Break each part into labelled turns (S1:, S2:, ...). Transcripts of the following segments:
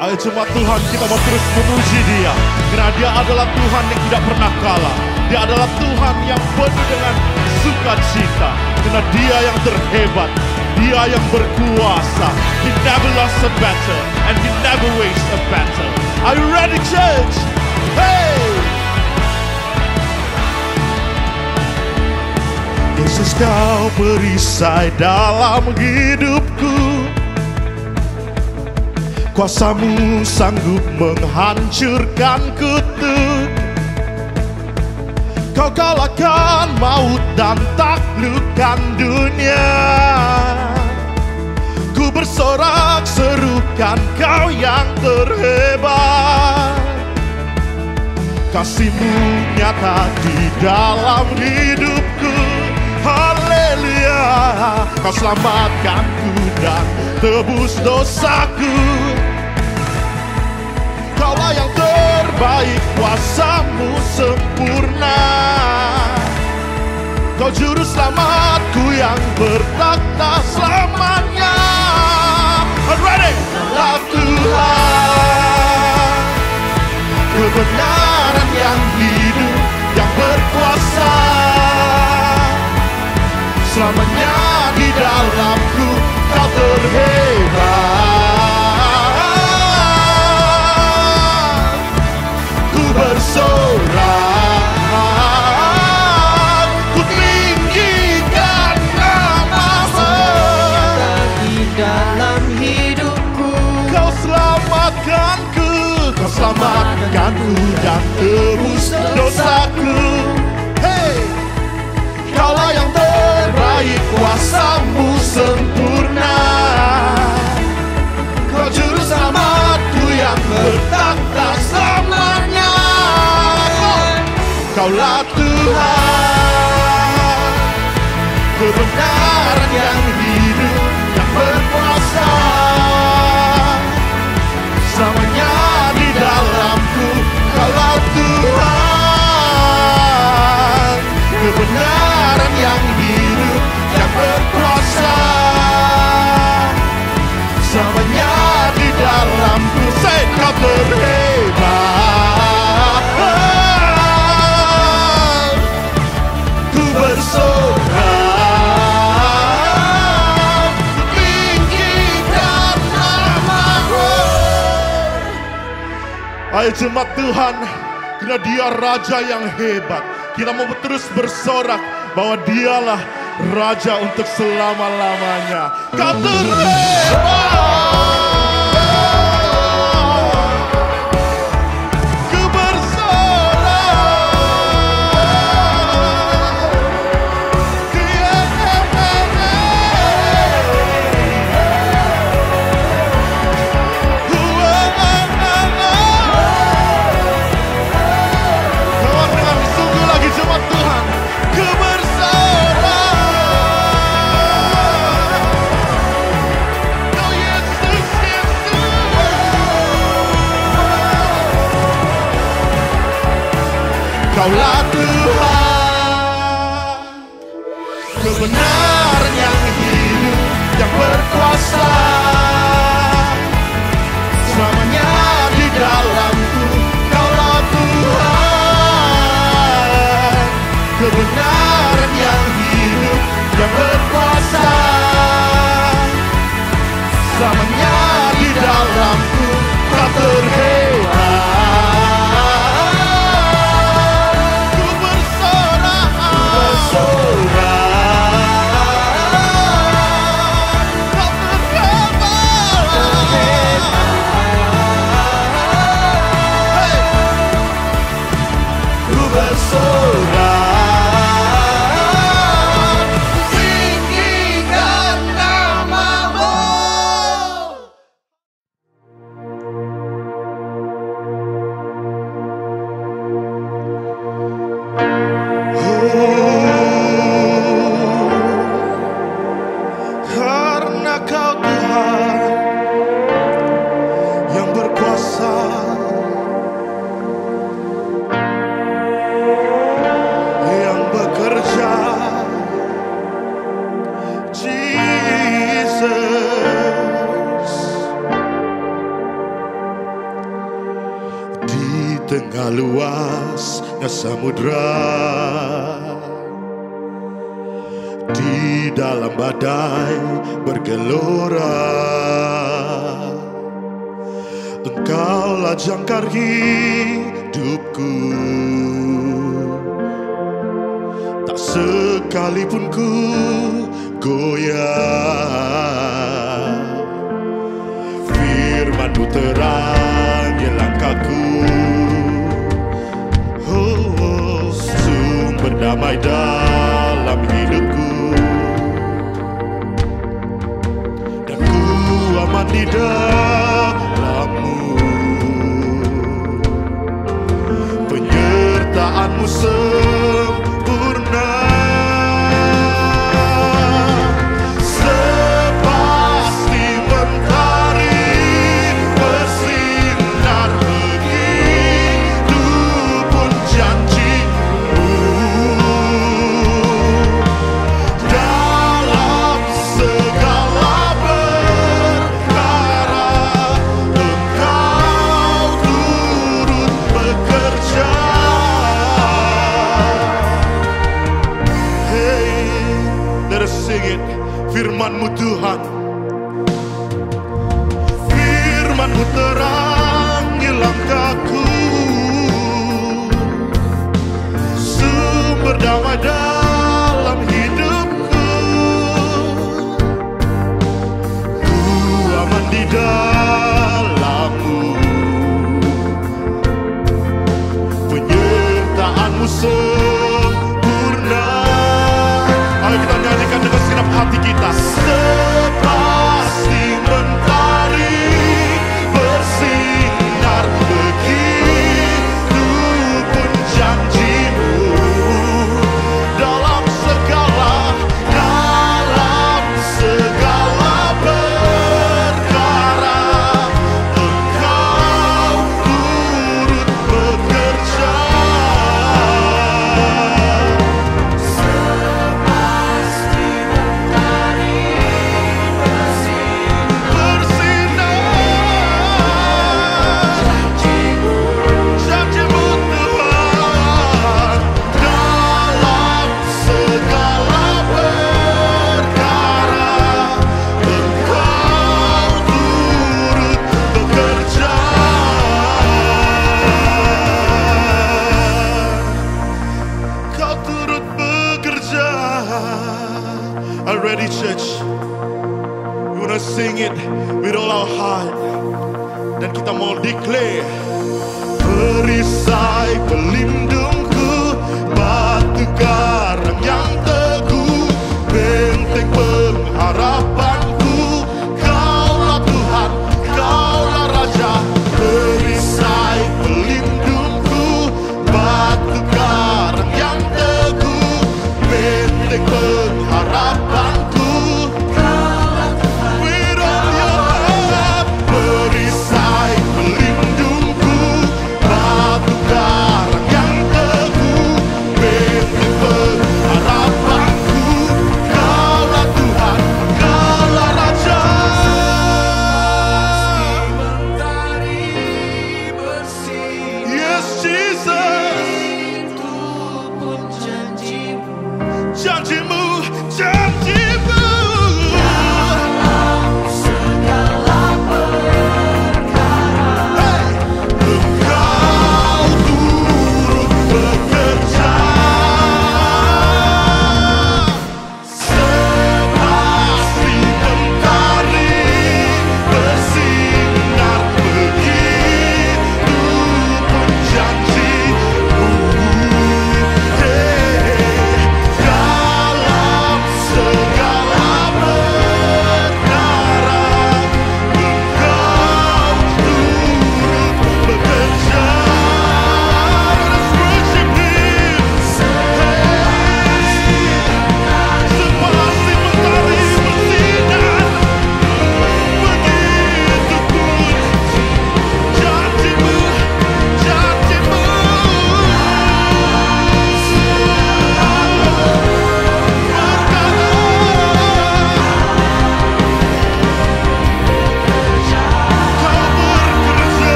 S1: Ayo jemaat Tuhan, kita mau terus memuji Dia, karena Dia adalah Tuhan yang tidak pernah kalah. Dia adalah Tuhan yang penuh dengan sukacita, karena Dia yang terhebat, Dia yang berkuasa. He never lost a battle and He never wastes a battle. Are you ready, church? Hey! Yesus, Kau perisai dalam hidupku. Kuasa-Mu sanggup menghancurkan kutuk. Kau kalahkan maut dan taklukkan dunia. Ku bersorak serukan Kau yang terhebat. Kasih-Mu nyata di dalam hidupku. Haleluya. Kau selamatkanku dan tebus dosaku. Kaulah yang terbaik, kuasa-Mu sempurna. Kau juru selamatku yang bertakhta selamanya. Ready? Kaulah Tuhan, kebenaran yang hidup, yang berkuasa. Selamanya di dalamku Kau terhebat. Ku bersorak, ku tinggikan nama-Mu.
S2: Di dalam hidupku
S1: Kau selamatkanku, Kau selamatkanku dan tebus dosaku. Hey, Kaulah yang terbaik, kuasa-Mu sempurna. Kau juru selamatku yang bertakhta selamanya. Kaulah Tuhan, kebenaran yang hidup, yang berkuasa. Selamanya di dalamku. Kaulah Tuhan, kebenaran yang hidup, yang berkuasa. Selamanya di dalamku. Say, Kau terhebat. Ku bersorak, ku tinggikan nama-Mu. Ayo jemaat Tuhan, karena Dia Raja yang hebat, kita mau terus bersorak bahwa Dialah Raja untuk selama-lamanya. Kau terhebat. Ku bersorak. Kawan dengan sungguh lagi jemaat Tuhan. Ku Kaulah Tuhan, kebenaran yang hidup, yang berkuasa. Selamanya di dalamku. Kaulah Tuhan, kebenaran yang hidup, yang berkuasa. Selamanya di dalamku. Kau terhebat. tengah luasnya samudra, di dalam badai bergelora, Engkaulah jangkar hidupku. Tak sekalipun ku goyah, firman-Mu terangi langkahku. Sumber damai dalam hidupku, dan ku aman di dalam-Mu. Penyertaan-Mu sempurna, sepasti mentari bersinar begitu pun janji-Mu. Dalam segala perkara Engkau turut bekerja. Let us sing it. Firman-Mu Tuhan, firman-Mu terangi langkahku, sumber damai dalam hidupku. Ku aman di dalam-Mu, penyertaan-Mu sempurna. Ayo kita nyanyikan dengan segenap hati kita. Sepasti mentari bersinar begitu pun janji-Mu. Dalam segala perkara Engkau turut bekerja. Are you ready, church? We wanna sing it with all our heart. Dan kita mau declare, perisai pelindungku, batu karang yang teguh, benteng pengharapanku. Kaulah Tuhan, Kaulah Raja, perisai pelindungku, batu karang yang teguh, benteng pengharapanku. With all your heart, perisai pelindungku, batu karang yang teguh, benteng pengharapanku. Kaulah Tuhan.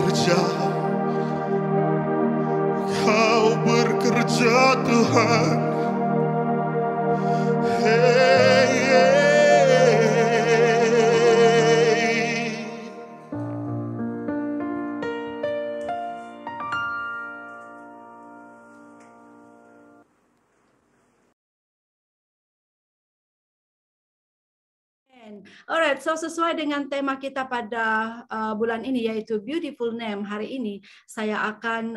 S1: bekerja, Kau bekerja Tuhan. Hey, hey.
S3: Alright, so sesuai dengan tema kita pada bulan ini yaitu Beautiful Name. Hari ini saya akan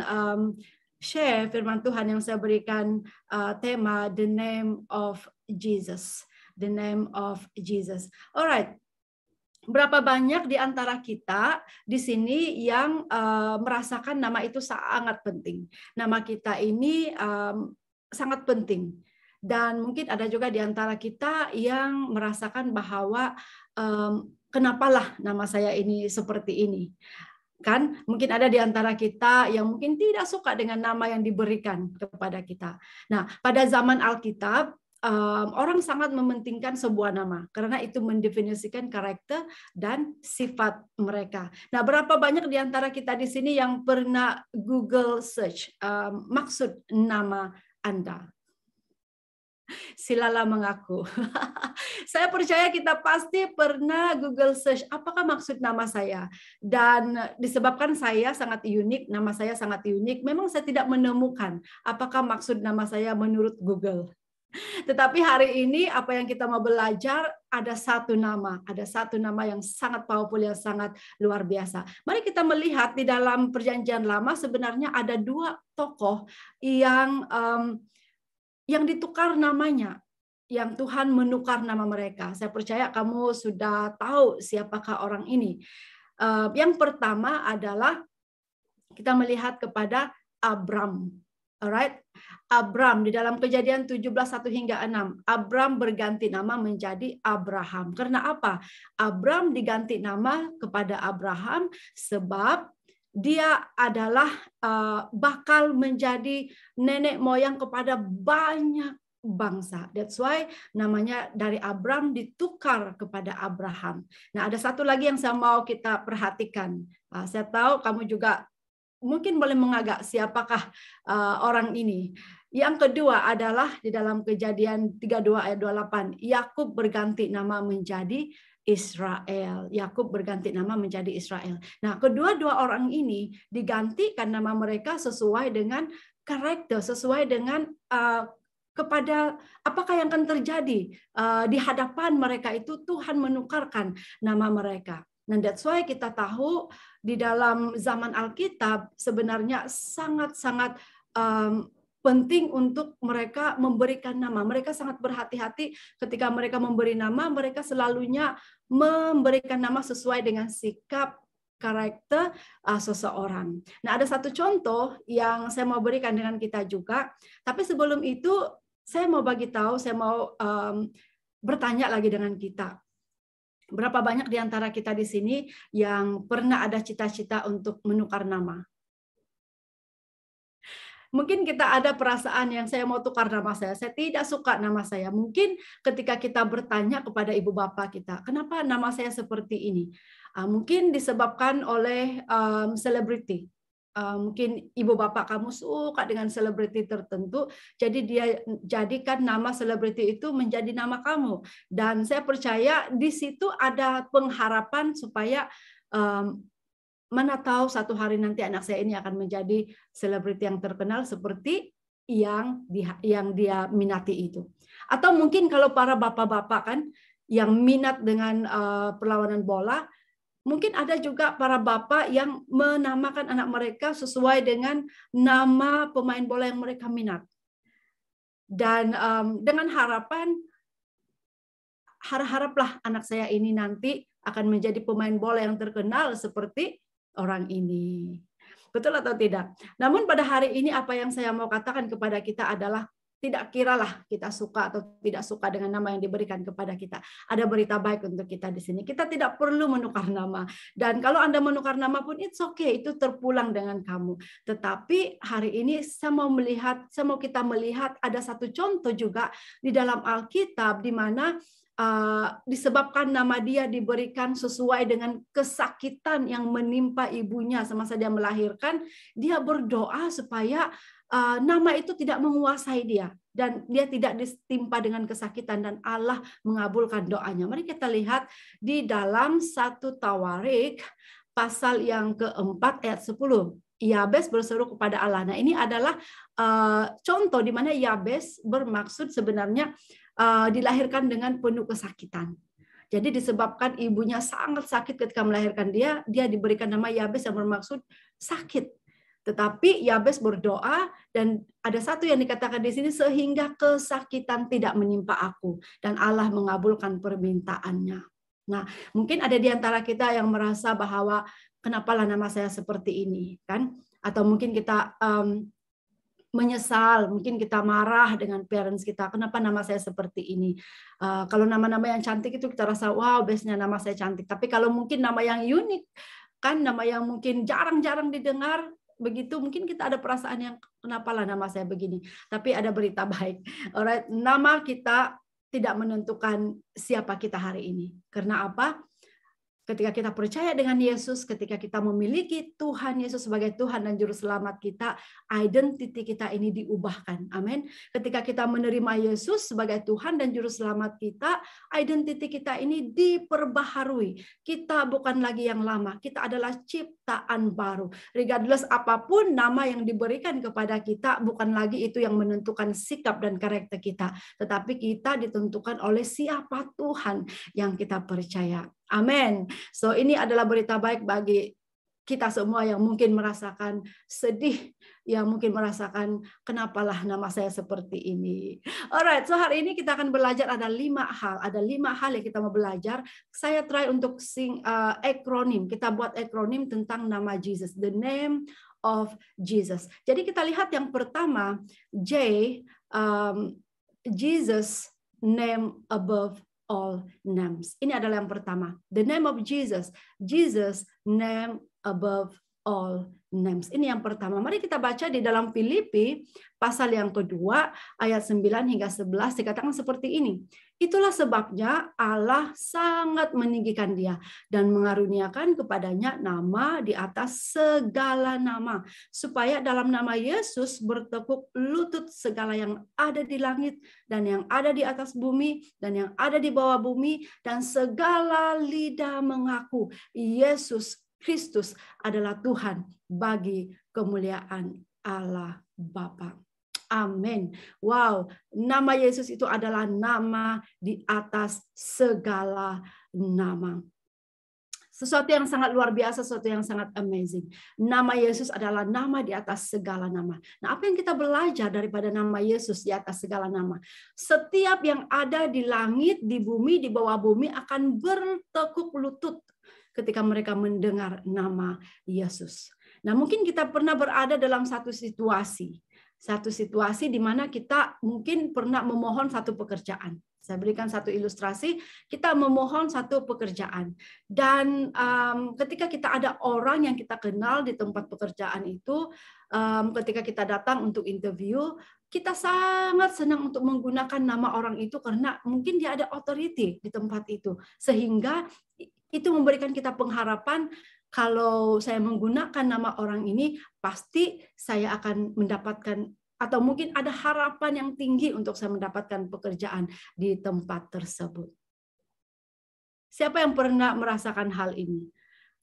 S3: share firman Tuhan yang saya berikan tema The Name of Jesus. The Name of Jesus. Alright. Berapa banyak di antara kita di sini yang merasakan nama itu sangat penting. Nama kita ini sangat penting. Dan mungkin ada juga di antara kita yang merasakan bahwa kenapalah nama saya ini seperti ini. Kan mungkin ada di antara kita yang mungkin tidak suka dengan nama yang diberikan kepada kita. Nah, pada zaman Alkitab, orang sangat mementingkan sebuah nama karena itu mendefinisikan karakter dan sifat mereka. Nah, berapa banyak di antara kita di sini yang pernah Google search maksud nama Anda? Silalah mengaku. Saya percaya kita pasti pernah Google search apakah maksud nama saya. Dan disebabkan saya sangat unik, nama saya sangat unik, memang saya tidak menemukan apakah maksud nama saya menurut Google. Tetapi hari ini apa yang kita mau belajar ada satu nama yang sangat powerful, yang sangat luar biasa. Mari kita melihat di dalam Perjanjian Lama sebenarnya ada dua tokoh yang ditukar namanya, yang Tuhan menukar nama mereka. Saya percaya kamu sudah tahu siapakah orang ini. Yang pertama adalah kita melihat kepada Abram. Alright, Abram di dalam Kejadian 17:1 hingga 6. Abram berganti nama menjadi Abraham. Karena apa? Abram diganti nama kepada Abraham sebab dia adalah bakal menjadi nenek moyang kepada banyak bangsa. That's why namanya dari Abram ditukar kepada Abraham. Nah, ada satu lagi yang saya mau kita perhatikan. Saya tahu kamu juga mungkin boleh mengagak siapakah orang ini. Yang kedua adalah di dalam Kejadian 32 ayat 28. Yakub berganti nama menjadi Israel. Yakub berganti nama menjadi Israel. Nah, kedua-dua orang ini digantikan nama mereka sesuai dengan karakter, sesuai dengan kepada apakah yang akan terjadi di hadapan mereka itu. Tuhan menukarkan nama mereka. Dan that's why kita tahu di dalam zaman Alkitab sebenarnya sangat-sangat penting untuk mereka memberikan nama. Mereka sangat berhati-hati ketika mereka memberi nama, mereka selalunya memberikan nama sesuai dengan sikap, karakter seseorang. Nah, ada satu contoh yang saya mau berikan dengan kita juga. Tapi sebelum itu, saya mau bagi tahu, saya mau bertanya lagi dengan kita. Berapa banyak di antara kita di sini yang pernah ada cita-cita untuk menukar nama? Mungkin kita ada perasaan yang saya mau tukar nama saya tidak suka nama saya. Mungkin ketika kita bertanya kepada ibu bapak kita, kenapa nama saya seperti ini? Mungkin disebabkan oleh selebriti. Mungkin ibu bapak kamu suka dengan selebriti tertentu, jadi dia jadikan nama selebriti itu menjadi nama kamu. Dan saya percaya di situ ada pengharapan supaya mana tahu satu hari nanti anak saya ini akan menjadi selebriti yang terkenal seperti yang dia minati itu. Atau mungkin kalau para bapak-bapak kan yang minat dengan perlawanan bola, mungkin ada juga para bapak yang menamakan anak mereka sesuai dengan nama pemain bola yang mereka minat. Dan dengan haraplah anak saya ini nanti akan menjadi pemain bola yang terkenal seperti orang ini. Betul atau tidak? Namun pada hari ini apa yang saya mau katakan kepada kita adalah tidak kiralah kita suka atau tidak suka dengan nama yang diberikan kepada kita. Ada berita baik untuk kita di sini. Kita tidak perlu menukar nama. Dan kalau Anda menukar nama pun it's okay, itu terpulang dengan kamu. Tetapi hari ini saya mau kita melihat ada satu contoh juga di dalam Alkitab di mana disebabkan nama dia diberikan sesuai dengan kesakitan yang menimpa ibunya semasa dia melahirkan, dia berdoa supaya nama itu tidak menguasai dia dan dia tidak ditimpa dengan kesakitan, dan Allah mengabulkan doanya. Mari kita lihat di dalam 1 Tawarik pasal yang keempat ayat 10. Yabes berseru kepada Allah. Nah, ini adalah contoh di mana Yabes bermaksud sebenarnya dilahirkan dengan penuh kesakitan. Jadi disebabkan ibunya sangat sakit ketika melahirkan dia diberikan nama Yabes yang bermaksud sakit. Tetapi Yabes berdoa, dan ada satu yang dikatakan di sini, sehingga kesakitan tidak menimpa aku, dan Allah mengabulkan permintaannya. Nah, mungkin ada di antara kita yang merasa bahwa kenapalah nama saya seperti ini, kan? Atau mungkin kita menyesal, mungkin kita marah dengan parents kita, kenapa nama saya seperti ini. Kalau nama-nama yang cantik itu kita rasa, wow, bestnya nama saya cantik. Tapi kalau mungkin nama yang unik, kan, nama yang mungkin jarang-jarang didengar, begitu mungkin kita ada perasaan yang kenapalah nama saya begini. Tapi ada berita baik. Alright, nama kita tidak menentukan siapa kita hari ini. Karena apa? Ketika kita percaya dengan Yesus, ketika kita memiliki Tuhan Yesus sebagai Tuhan dan Juru Selamat kita, identiti kita ini diubahkan. Amin. Ketika kita menerima Yesus sebagai Tuhan dan Juru Selamat kita, identiti kita ini diperbaharui. Kita bukan lagi yang lama, kita adalah ciptaan baru. Regardless apapun nama yang diberikan kepada kita, bukan lagi itu yang menentukan sikap dan karakter kita, tetapi kita ditentukan oleh siapa Tuhan yang kita percaya. Amin. So ini adalah berita baik bagi kita semua yang mungkin merasakan sedih, yang mungkin merasakan kenapalah nama saya seperti ini. Alright, so hari ini kita akan belajar ada 5 hal. Ada 5 hal yang kita mau belajar. Saya try untuk akronim. Kita buat akronim tentang nama Jesus, the name of Jesus. Jadi kita lihat yang pertama, Jesus name above all names. Ini adalah yang pertama. The name of Jesus. Jesus name above all names. Ini yang pertama. Mari kita baca di dalam Filipi pasal yang kedua ayat 9 hingga 11 dikatakan seperti ini. Itulah sebabnya Allah sangat meninggikan dia dan mengaruniakan kepadanya nama di atas segala nama, supaya dalam nama Yesus bertekuk lutut segala yang ada di langit dan yang ada di atas bumi dan yang ada di bawah bumi, dan segala lidah mengaku Yesus Kristus adalah Tuhan bagi kemuliaan Allah Bapa. Amin. Wow, nama Yesus itu adalah nama di atas segala nama. Sesuatu yang sangat luar biasa, sesuatu yang sangat amazing. Nama Yesus adalah nama di atas segala nama. Nah, apa yang kita belajar daripada nama Yesus di atas segala nama? Setiap yang ada di langit, di bumi, di bawah bumi akan bertekuk lutut ketika mereka mendengar nama Yesus. Nah, mungkin kita pernah berada dalam satu situasi di mana kita mungkin pernah memohon satu pekerjaan. Saya berikan satu ilustrasi, kita memohon satu pekerjaan. Dan ketika kita ada orang yang kita kenal di tempat pekerjaan itu, ketika kita datang untuk interview, kita sangat senang untuk menggunakan nama orang itu karena mungkin dia ada authority di tempat itu. Sehingga itu memberikan kita pengharapan, kalau saya menggunakan nama orang ini, pasti saya akan mendapatkan, atau mungkin ada harapan yang tinggi untuk saya mendapatkan pekerjaan di tempat tersebut. Siapa yang pernah merasakan hal ini?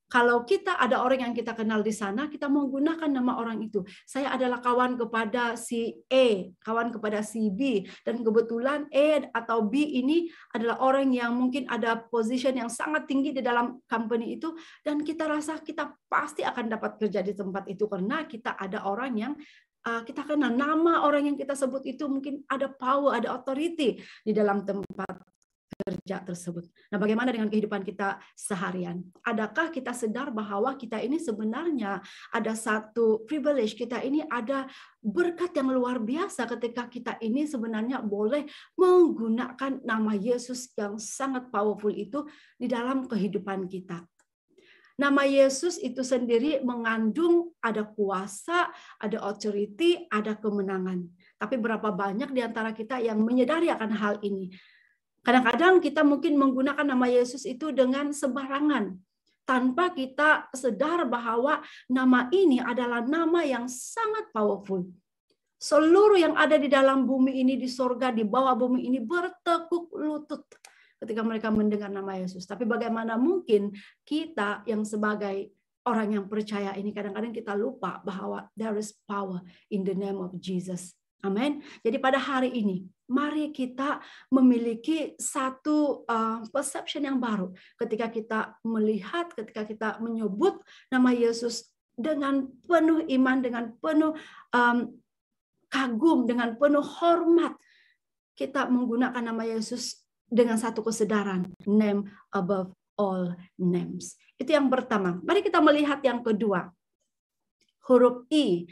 S3: Kalau kita ada orang yang kita kenal di sana, kita menggunakan nama orang itu. Saya adalah kawan kepada si A, kawan kepada si B, dan kebetulan A atau B ini adalah orang yang mungkin ada position yang sangat tinggi di dalam company itu, dan kita rasa kita pasti akan dapat kerja di tempat itu karena kita ada orang yang kita kenal. Nama orang yang kita sebut itu mungkin ada power, ada authority di dalam tempat kerja tersebut. Nah, bagaimana dengan kehidupan kita seharian? Adakah kita sadar bahwa kita ini sebenarnya ada satu privilege, kita ini ada berkat yang luar biasa ketika kita ini sebenarnya boleh menggunakan nama Yesus yang sangat powerful itu di dalam kehidupan kita. Nama Yesus itu sendiri mengandung ada kuasa, ada authority, ada kemenangan. Tapi berapa banyak di antara kita yang menyadari akan hal ini? Kadang-kadang kita mungkin menggunakan nama Yesus itu dengan sembarangan, tanpa kita sadar bahwa nama ini adalah nama yang sangat powerful. Seluruh yang ada di dalam bumi ini, di sorga, di bawah bumi ini bertekuk lutut ketika mereka mendengar nama Yesus. Tapi bagaimana mungkin kita yang sebagai orang yang percaya ini kadang-kadang kita lupa bahwa there is power in the name of Jesus. Amin. Jadi pada hari ini, mari kita memiliki satu perception yang baru ketika kita melihat, ketika kita menyebut nama Yesus dengan penuh iman, dengan penuh kagum, dengan penuh hormat. Kita menggunakan nama Yesus dengan satu kesadaran, name above all names. Itu yang pertama. Mari kita melihat yang kedua. Huruf I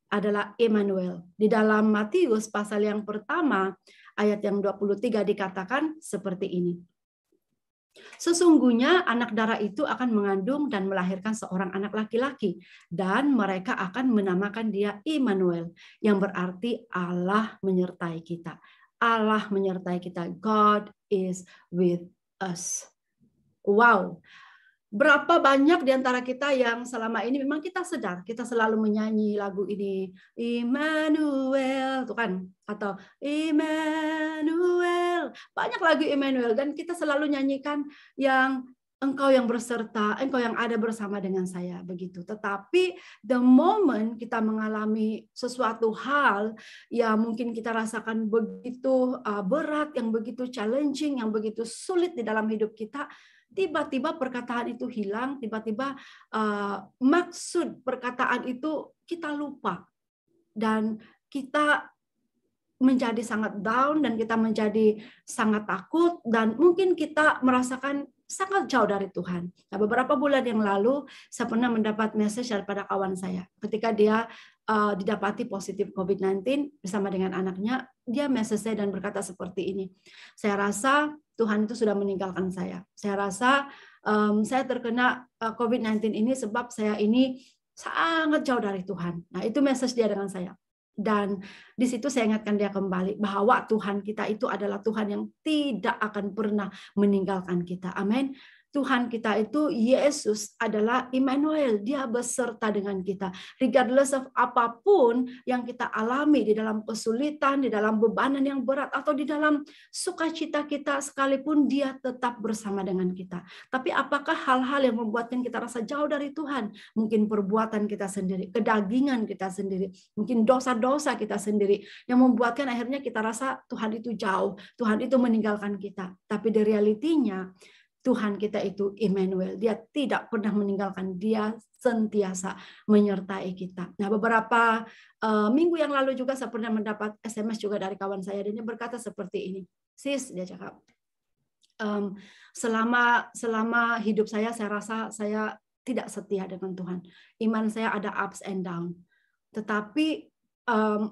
S3: adalah Immanuel. Di dalam Matius pasal yang pertama, ayat yang 23 dikatakan seperti ini. Sesungguhnya anak darah itu akan mengandung dan melahirkan seorang anak laki-laki, dan mereka akan menamakan dia Immanuel, yang berarti Allah menyertai kita. Allah menyertai kita. God is with us. Wow. Berapa banyak di antara kita yang selama ini memang kita sadar, kita selalu menyanyi lagu ini, Immanuel, tuh kan, atau Immanuel. Banyak lagu Immanuel, dan kita selalu nyanyikan yang Engkau yang berserta, Engkau yang ada bersama dengan saya, begitu. Tetapi the moment kita mengalami sesuatu hal yang mungkin kita rasakan begitu berat, yang begitu challenging, yang begitu sulit di dalam hidup kita, tiba-tiba perkataan itu hilang, tiba-tiba maksud perkataan itu kita lupa. Dan kita menjadi sangat down, dan kita menjadi sangat takut, dan mungkin kita merasakan sangat jauh dari Tuhan. Nah, beberapa bulan yang lalu saya pernah mendapat message daripada kawan saya. Ketika dia didapati positif COVID-19 bersama dengan anaknya, dia message saya dan berkata seperti ini. Saya rasa Tuhan itu sudah meninggalkan saya. Saya rasa saya terkena COVID-19 ini sebab saya ini sangat jauh dari Tuhan. Nah, itu message dia dengan saya. Dan di situ saya ingatkan dia kembali bahwa Tuhan kita itu adalah Tuhan yang tidak akan pernah meninggalkan kita. Amin. Tuhan kita itu, Yesus adalah Immanuel, dia beserta dengan kita. Regardless of apapun yang kita alami di dalam kesulitan, di dalam bebanan yang berat, atau di dalam sukacita kita sekalipun, dia tetap bersama dengan kita. Tapi apakah hal-hal yang membuatkan kita rasa jauh dari Tuhan? Mungkin perbuatan kita sendiri, kedagingan kita sendiri, mungkin dosa-dosa kita sendiri, yang membuatkan akhirnya kita rasa Tuhan itu jauh, Tuhan itu meninggalkan kita. Tapi di realitinya, Tuhan kita itu Immanuel, dia tidak pernah meninggalkan, dia sentiasa menyertai kita. Nah, beberapa minggu yang lalu juga saya pernah mendapat SMS juga dari kawan saya, dan dia berkata seperti ini, sis, dia cakap, selama hidup saya rasa saya tidak setia dengan Tuhan. Iman saya ada ups and down. Tetapi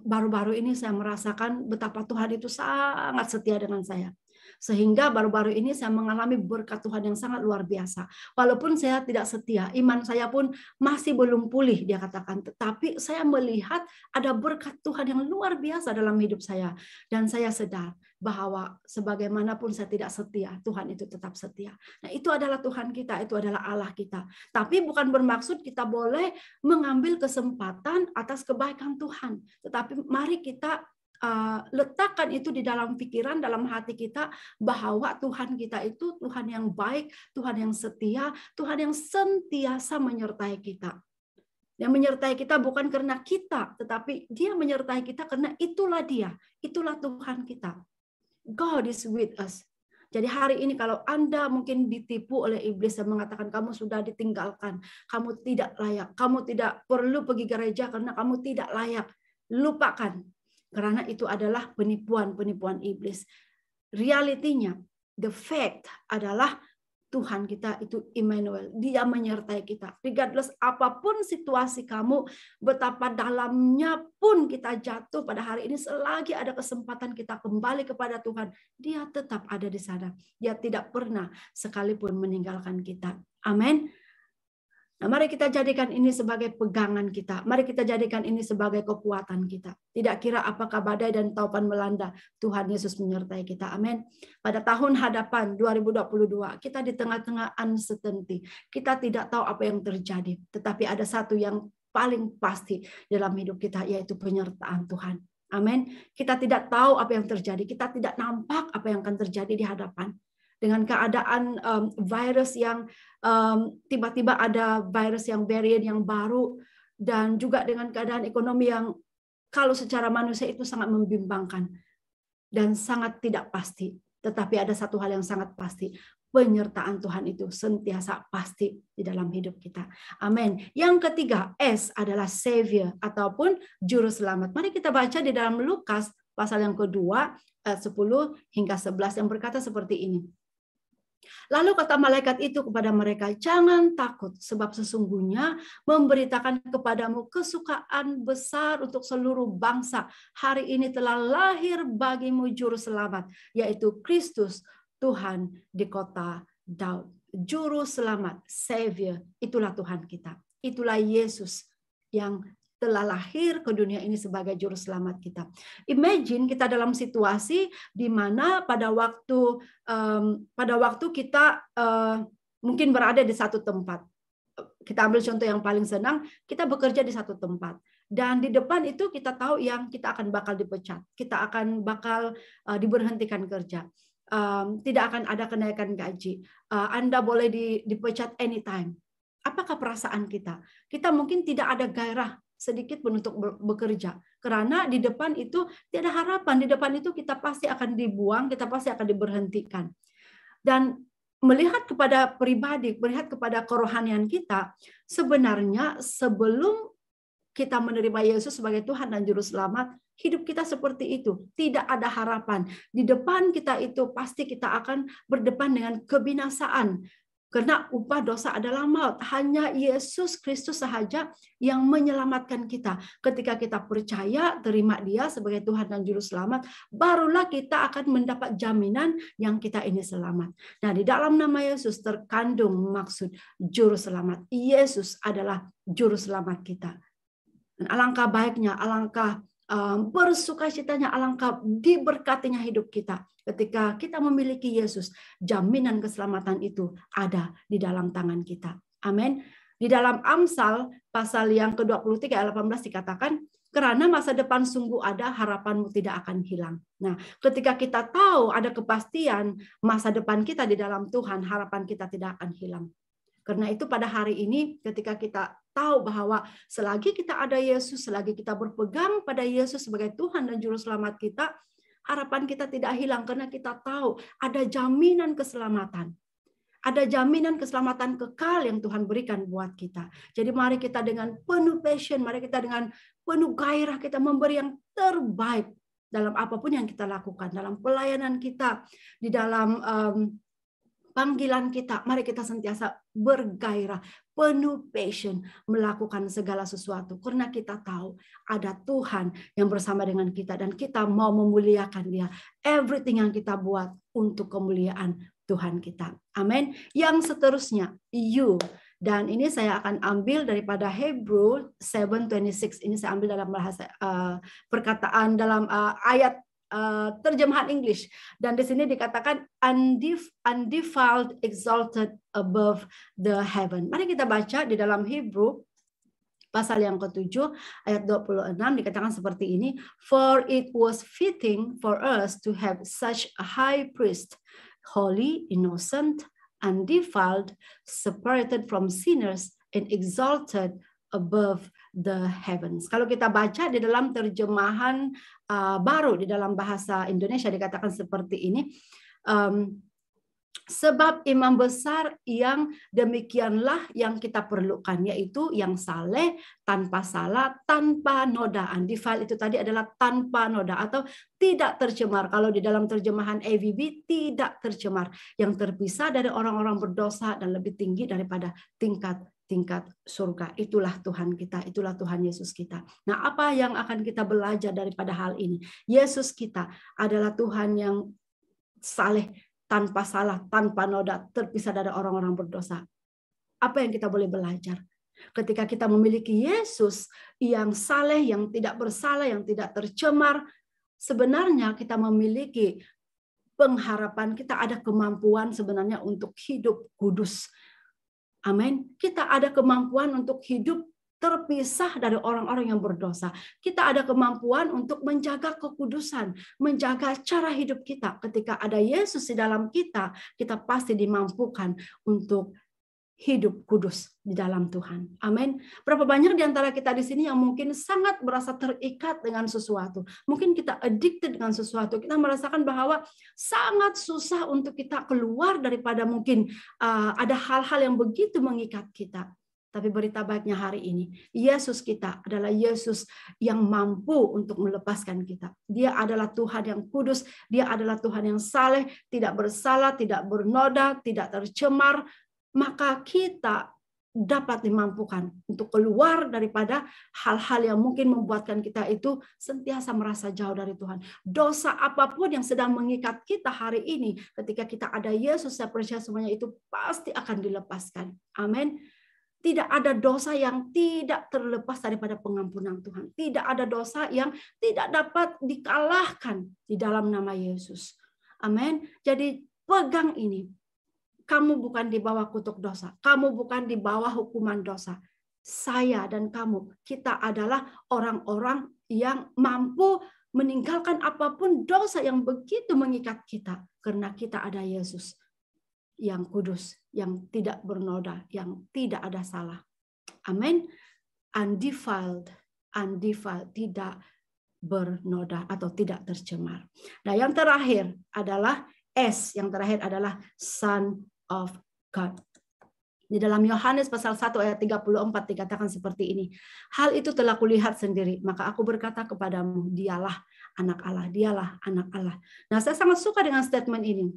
S3: baru-baru ini saya merasakan betapa Tuhan itu sangat setia dengan saya. Sehingga baru-baru ini saya mengalami berkat Tuhan yang sangat luar biasa. Walaupun saya tidak setia, iman saya pun masih belum pulih, dia katakan. Tetapi saya melihat ada berkat Tuhan yang luar biasa dalam hidup saya. Dan saya sadar bahwa sebagaimanapun saya tidak setia, Tuhan itu tetap setia. Nah, itu adalah Tuhan kita, itu adalah Allah kita. Tapi bukan bermaksud kita boleh mengambil kesempatan atas kebaikan Tuhan. Tetapi mari kita letakkan itu di dalam pikiran, dalam hati kita, bahwa Tuhan kita itu Tuhan yang baik, Tuhan yang setia, Tuhan yang sentiasa menyertai kita. Yang menyertai kita bukan karena kita, tetapi dia menyertai kita karena itulah dia, itulah Tuhan kita. God is with us. Jadi hari ini kalau Anda mungkin ditipu oleh iblis yang mengatakan kamu sudah ditinggalkan, kamu tidak layak, kamu tidak perlu pergi gereja karena kamu tidak layak, lupakan. Karena itu adalah penipuan-penipuan iblis. Realitinya, the fact adalah Tuhan kita itu Immanuel. Dia menyertai kita. Regardless apapun situasi kamu, betapa dalamnya pun kita jatuh pada hari ini, selagi ada kesempatan kita kembali kepada Tuhan, dia tetap ada di sana. Dia tidak pernah sekalipun meninggalkan kita. Amin. Nah, mari kita jadikan ini sebagai pegangan kita. Mari kita jadikan ini sebagai kekuatan kita. Tidak kira apakah badai dan taupan melanda, Tuhan Yesus menyertai kita. Amin. Pada tahun hadapan 2022, kita di tengah-tengah uncertainty. Kita tidak tahu apa yang terjadi. Tetapi ada satu yang paling pasti dalam hidup kita, yaitu penyertaan Tuhan. Amin. Kita tidak tahu apa yang terjadi. Kita tidak nampak apa yang akan terjadi di hadapan. Dengan keadaan virus yang tiba-tiba ada virus yang varian yang baru, dan juga dengan keadaan ekonomi yang kalau secara manusia itu sangat membimbangkan dan sangat tidak pasti. Tetapi ada satu hal yang sangat pasti, penyertaan Tuhan itu sentiasa pasti di dalam hidup kita. Amin. Yang ketiga, S adalah Savior ataupun Juru Selamat. Mari kita baca di dalam Lukas pasal yang kedua, 10 hingga 11 yang berkata seperti ini. Lalu kata malaikat itu kepada mereka, jangan takut, sebab sesungguhnya memberitakan kepadamu kesukaan besar untuk seluruh bangsa. Hari ini telah lahir bagimu Juru Selamat, yaitu Kristus Tuhan di kota Daud. Juru Selamat, Savior, itulah Tuhan kita. Itulah Yesus yang telah lahir ke dunia ini sebagai Juru Selamat kita. Imagine kita dalam situasi di mana pada waktu kita mungkin berada di satu tempat. Kita ambil contoh yang paling senang, kita bekerja di satu tempat. Dan di depan itu kita tahu yang kita akan bakal dipecat. Kita akan bakal diberhentikan kerja. Tidak akan ada kenaikan gaji. Anda boleh dipecat anytime. Apakah perasaan kita? Kita mungkin tidak ada gairah sedikit pun untuk bekerja. Karena di depan itu tidak ada harapan. Di depan itu kita pasti akan dibuang, kita pasti akan diberhentikan. Dan melihat kepada pribadi, melihat kepada kerohanian kita, sebenarnya sebelum kita menerima Yesus sebagai Tuhan dan Juru Selamat, hidup kita seperti itu. Tidak ada harapan. Di depan kita itu pasti kita akan berdepan dengan kebinasaan. Karena upah dosa adalah maut. Hanya Yesus Kristus sahaja yang menyelamatkan kita. Ketika kita percaya, terima Dia sebagai Tuhan dan Juru Selamat, barulah kita akan mendapat jaminan yang kita ini selamat. Nah, di dalam nama Yesus terkandung maksud Juru Selamat. Yesus adalah Juru Selamat kita. Dan alangkah baiknya, alangkah bersukacitanya, alangkah diberkatinya hidup kita. Ketika kita memiliki Yesus, jaminan keselamatan itu ada di dalam tangan kita. Amin. Di dalam Amsal pasal yang ke-23 ayat 18 dikatakan, karena masa depan sungguh ada, harapanmu tidak akan hilang. Nah, ketika kita tahu ada kepastian masa depan kita di dalam Tuhan, harapan kita tidak akan hilang. Karena itu pada hari ini ketika kita tahu bahwa selagi kita ada Yesus, selagi kita berpegang pada Yesus sebagai Tuhan dan Juru Selamat kita, harapan kita tidak hilang karena kita tahu ada jaminan keselamatan. Ada jaminan keselamatan kekal yang Tuhan berikan buat kita. Jadi mari kita dengan penuh passion, mari kita dengan penuh gairah kita memberi yang terbaik dalam apapun yang kita lakukan, dalam pelayanan kita, di dalam panggilan kita. Mari kita sentiasa bergairah, penuh passion melakukan segala sesuatu. Karena kita tahu ada Tuhan yang bersama dengan kita dan kita mau memuliakan Dia. Everything yang kita buat untuk kemuliaan Tuhan kita. Amin. Yang seterusnya, you. Dan ini saya akan ambil daripada Hebrew 7:26. Ini saya ambil dalam bahasa perkataan dalam ayat terjemahan English, dan di sini dikatakan undefiled, exalted above the heaven. Mari kita baca di dalam Hebrew pasal yang ke-7 ayat 26 dikatakan seperti ini, for it was fitting for us to have such a high priest, holy, innocent, undefiled, separated from sinners, and exalted above the heavens. Kalau kita baca di dalam terjemahan baru di dalam bahasa Indonesia dikatakan seperti ini, sebab imam besar yang demikianlah yang kita perlukan, yaitu yang saleh, tanpa salah, tanpa noda. Undefiled itu tadi adalah tanpa noda atau tidak tercemar. Kalau di dalam terjemahan AVB tidak tercemar, yang terpisah dari orang-orang berdosa dan lebih tinggi daripada tingkat surga. Itulah Tuhan kita, itulah Tuhan Yesus kita. Nah, apa yang akan kita belajar daripada hal ini? Yesus kita adalah Tuhan yang saleh, tanpa salah, tanpa noda, terpisah dari orang-orang berdosa. Apa yang kita boleh belajar? Ketika kita memiliki Yesus yang saleh, yang tidak bersalah, yang tidak tercemar, sebenarnya kita memiliki pengharapan, kita ada kemampuan sebenarnya untuk hidup kudus. Amin. Kita ada kemampuan untuk hidup terpisah dari orang-orang yang berdosa. Kita ada kemampuan untuk menjaga kekudusan, menjaga cara hidup kita. Ketika ada Yesus di dalam kita, kita pasti dimampukan untuk hidup kudus di dalam Tuhan. Amin. Berapa banyak di antara kita di sini yang mungkin sangat merasa terikat dengan sesuatu. Mungkin kita addicted dengan sesuatu. Kita merasakan bahwa sangat susah untuk kita keluar daripada mungkin ada hal-hal yang begitu mengikat kita. Tapi berita baiknya hari ini, Yesus kita adalah Yesus yang mampu untuk melepaskan kita. Dia adalah Tuhan yang kudus, Dia adalah Tuhan yang saleh, tidak bersalah, tidak bernoda, tidak tercemar. Maka kita dapat dimampukan untuk keluar daripada hal-hal yang mungkin membuatkan kita itu sentiasa merasa jauh dari Tuhan. Dosa apapun yang sedang mengikat kita hari ini, ketika kita ada Yesus, saya percaya semuanya itu pasti akan dilepaskan. Amin. Tidak ada dosa yang tidak terlepas daripada pengampunan Tuhan. Tidak ada dosa yang tidak dapat dikalahkan di dalam nama Yesus. Amin. Jadi pegang ini. Kamu bukan di bawah kutuk dosa. Kamu bukan di bawah hukuman dosa. Saya dan kamu, kita adalah orang-orang yang mampu meninggalkan apapun dosa yang begitu mengikat kita. Karena kita ada Yesus yang kudus, yang tidak bernoda, yang tidak ada salah. Amin. Undefiled, tidak bernoda atau tidak tercemar. Nah, yang terakhir adalah S, yang terakhir adalah Son of God. Di dalam Yohanes pasal 1 ayat 34 dikatakan seperti ini. Hal itu telah kulihat sendiri, maka aku berkata kepadamu, dialah anak Allah, dialah anak Allah. Nah, saya sangat suka dengan statement ini.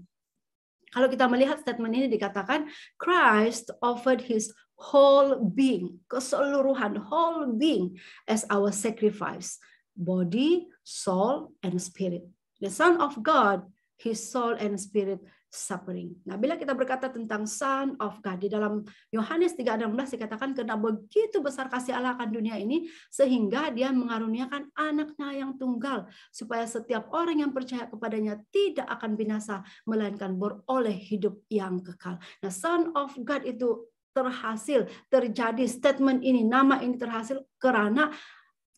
S3: Kalau kita melihat statement ini dikatakan, Christ offered his whole being, keseluruhan, whole being as our sacrifice. Body, soul, and spirit. The Son of God, his soul and spirit suffering. Nah, bila kita berkata tentang Son of God, di dalam Yohanes 3:16 dikatakan karena begitu besar kasih Allah akan dunia ini, sehingga dia mengaruniakan anaknya yang tunggal, supaya setiap orang yang percaya kepadanya tidak akan binasa, melainkan beroleh hidup yang kekal. Nah, Son of God itu terjadi statement ini, nama ini terhasil karena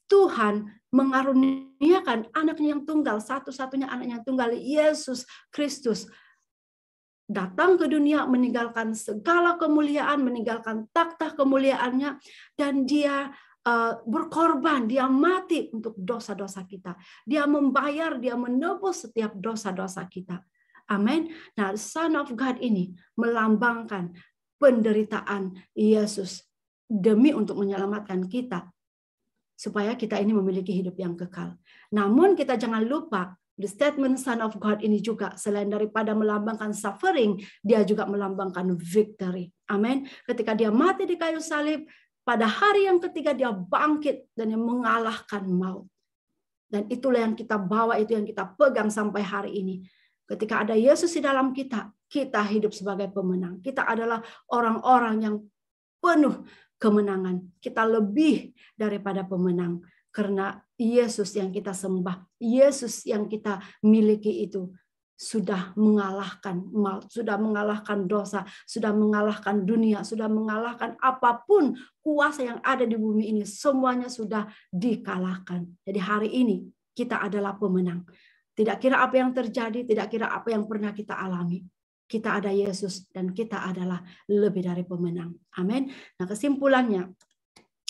S3: Tuhan mengaruniakan anaknya yang tunggal, satu-satunya anaknya yang tunggal, Yesus Kristus, datang ke dunia, meninggalkan segala kemuliaan, meninggalkan takhta kemuliaannya, dan dia berkorban, dia mati untuk dosa-dosa kita. Dia membayar, dia menebus setiap dosa-dosa kita. Amin. Nah, Son of God ini melambangkan penderitaan Yesus demi untuk menyelamatkan kita, supaya kita ini memiliki hidup yang kekal. Namun kita jangan lupa, the statement Son of God ini juga selain daripada melambangkan suffering, dia juga melambangkan victory. Amin. Ketika dia mati di kayu salib, pada hari yang ketiga dia bangkit dan dia mengalahkan maut. Dan itulah yang kita bawa, itu yang kita pegang sampai hari ini. Ketika ada Yesus di dalam kita, kita hidup sebagai pemenang. Kita adalah orang-orang yang penuh kemenangan. Kita lebih daripada pemenang. Karena Yesus yang kita sembah, Yesus yang kita miliki itu sudah mengalahkan maut, sudah mengalahkan dosa, sudah mengalahkan dunia, sudah mengalahkan apapun kuasa yang ada di bumi ini. Semuanya sudah dikalahkan. Jadi hari ini kita adalah pemenang. Tidak kira apa yang terjadi, tidak kira apa yang pernah kita alami. Kita ada Yesus dan kita adalah lebih dari pemenang. Amin. Nah, kesimpulannya,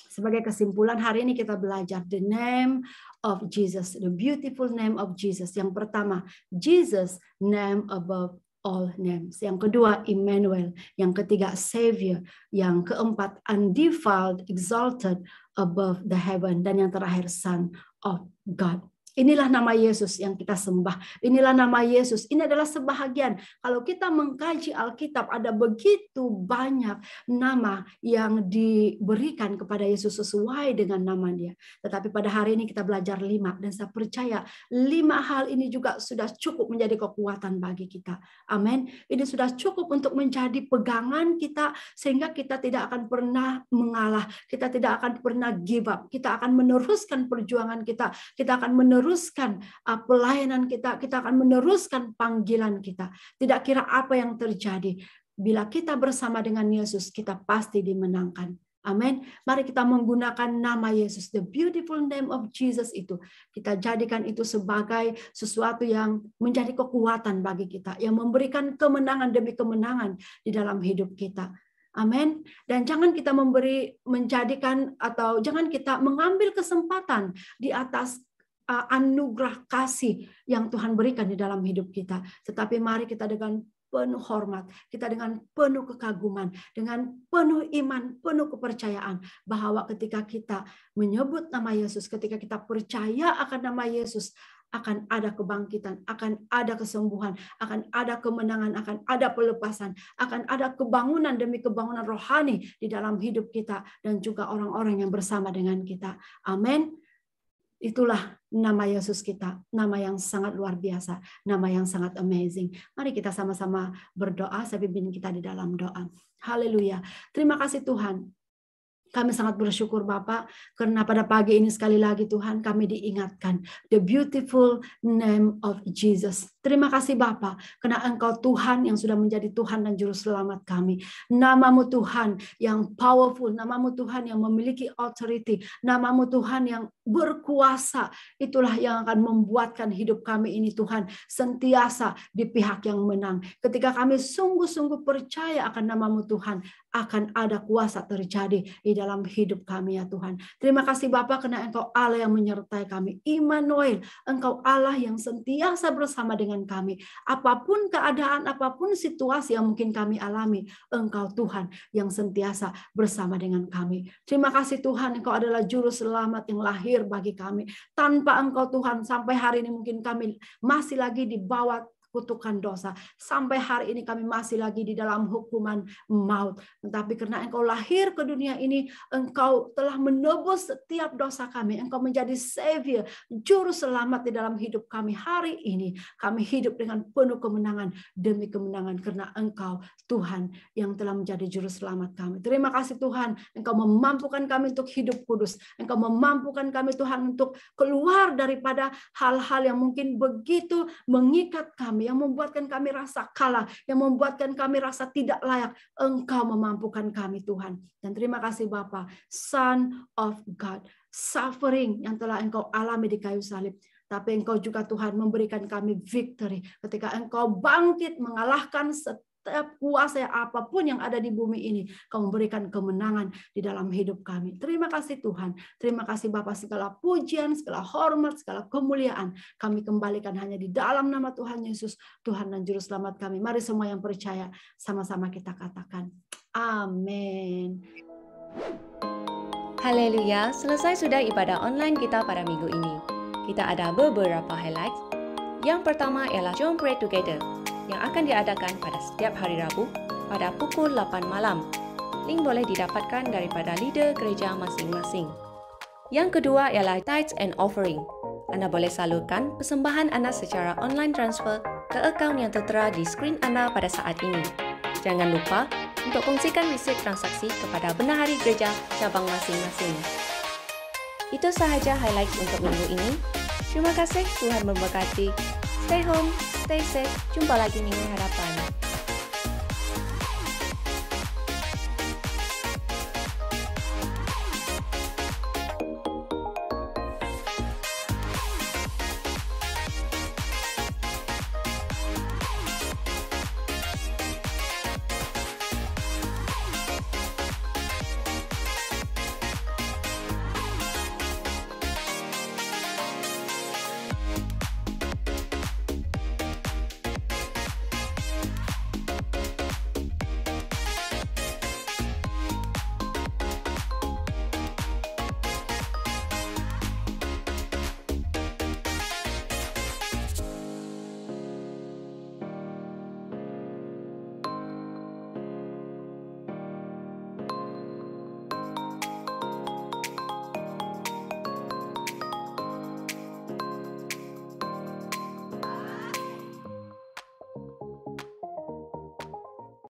S3: sebagai kesimpulan hari ini kita belajar the name of Jesus, the beautiful name of Jesus. Yang pertama, Jesus, name above all names. Yang kedua, Emmanuel. Yang ketiga, Savior. Yang keempat, undefiled, exalted above the heaven. Dan yang terakhir, Son of God. Inilah nama Yesus yang kita sembah. Inilah nama Yesus. Ini adalah sebahagian. Kalau kita mengkaji Alkitab, ada begitu banyak nama yang diberikan kepada Yesus sesuai dengan nama Dia. Tetapi pada hari ini kita belajar 5. Dan saya percaya 5 hal ini juga sudah cukup menjadi kekuatan bagi kita. Amin. Ini sudah cukup untuk menjadi pegangan kita sehingga kita tidak akan pernah mengalah. Kita tidak akan pernah give up. Kita akan meneruskan perjuangan kita. Kita akan meneruskan pelayanan kita akan meneruskan panggilan kita. Tidak kira apa yang terjadi. Bila kita bersama dengan Yesus, kita pasti dimenangkan. Amin. Mari kita menggunakan nama Yesus, the beautiful name of Jesus itu. Kita jadikan itu sebagai sesuatu yang menjadi kekuatan bagi kita, yang memberikan kemenangan demi kemenangan di dalam hidup kita. Amin. Dan jangan kita menjadikan atau jangan kita mengambil kesempatan di atas anugerah kasih yang Tuhan berikan di dalam hidup kita. Tetapi mari kita dengan penuh hormat, kita dengan penuh kekaguman, dengan penuh iman, penuh kepercayaan bahwa ketika kita menyebut nama Yesus, ketika kita percaya akan nama Yesus, akan ada kebangkitan, akan ada kesembuhan, akan ada kemenangan, akan ada pelepasan, akan ada kebangunan demi kebangunan rohani di dalam hidup kita dan juga orang-orang yang bersama dengan kita. Amin. Itulah nama Yesus kita, nama yang sangat luar biasa, nama yang sangat amazing. Mari kita sama-sama berdoa, saya pimpin kita di dalam doa. Haleluya. Terima kasih Tuhan. Kami sangat bersyukur Bapak, karena pada pagi ini sekali lagi Tuhan kami diingatkan the beautiful name of Jesus. Terima kasih Bapak, karena Engkau Tuhan yang sudah menjadi Tuhan dan Juru Selamat kami. Namamu Tuhan yang powerful, namamu Tuhan yang memiliki authority, namamu Tuhan yang berkuasa. Itulah yang akan membuatkan hidup kami ini Tuhan sentiasa di pihak yang menang. Ketika kami sungguh-sungguh percaya akan namamu Tuhan, akan ada kuasa terjadi di dalam hidup kami ya Tuhan. Terima kasih Bapa karena Engkau Allah yang menyertai kami. Immanuel, Engkau Allah yang sentiasa bersama dengan kami. Apapun keadaan, apapun situasi yang mungkin kami alami, Engkau Tuhan yang sentiasa bersama dengan kami. Terima kasih Tuhan, Engkau adalah Juru Selamat yang lahir bagi kami. Tanpa Engkau Tuhan, sampai hari ini mungkin kami masih lagi di bawah kutukan dosa. Sampai hari ini kami masih lagi di dalam hukuman maut. Tetapi karena Engkau lahir ke dunia ini, Engkau telah menebus setiap dosa kami. Engkau menjadi Savior, Juru Selamat di dalam hidup kami. Hari ini kami hidup dengan penuh kemenangan demi kemenangan karena Engkau Tuhan yang telah menjadi Juru Selamat kami. Terima kasih Tuhan, Engkau memampukan kami untuk hidup kudus. Engkau memampukan kami Tuhan untuk keluar daripada hal-hal yang mungkin begitu mengikat kami, yang membuatkan kami rasa kalah, yang membuatkan kami rasa tidak layak. Engkau memampukan kami Tuhan. Dan terima kasih Bapa, Son of God, suffering yang telah Engkau alami di kayu salib. Tapi Engkau juga Tuhan memberikan kami victory ketika Engkau bangkit mengalahkan setiap kuasa apapun yang ada di bumi ini. Kau memberikan kemenangan di dalam hidup kami. Terima kasih Tuhan. Terima kasih Bapa, segala pujian, segala hormat, segala kemuliaan kami kembalikan hanya di dalam nama Tuhan Yesus, Tuhan dan Juru Selamat kami. Mari semua yang percaya sama-sama kita katakan amin.
S4: Haleluya, selesai sudah ibadah online kita pada minggu ini. Kita ada beberapa highlights. Yang pertama ialah Jom Pray Together yang akan diadakan pada setiap hari Rabu pada pukul 8 malam. Link boleh didapatkan daripada leader gereja masing-masing. Yang kedua ialah Tithes and Offering. Anda boleh salurkan persembahan anda secara online transfer ke akaun yang tertera di skrin anda pada saat ini. Jangan lupa untuk kongsikan resit transaksi kepada bendahari gereja cabang masing-masing. Itu sahaja highlights untuk minggu ini. Terima kasih, Tuhan memberkati. Stay home, stay safe. Jumpa lagi minggu hadapan.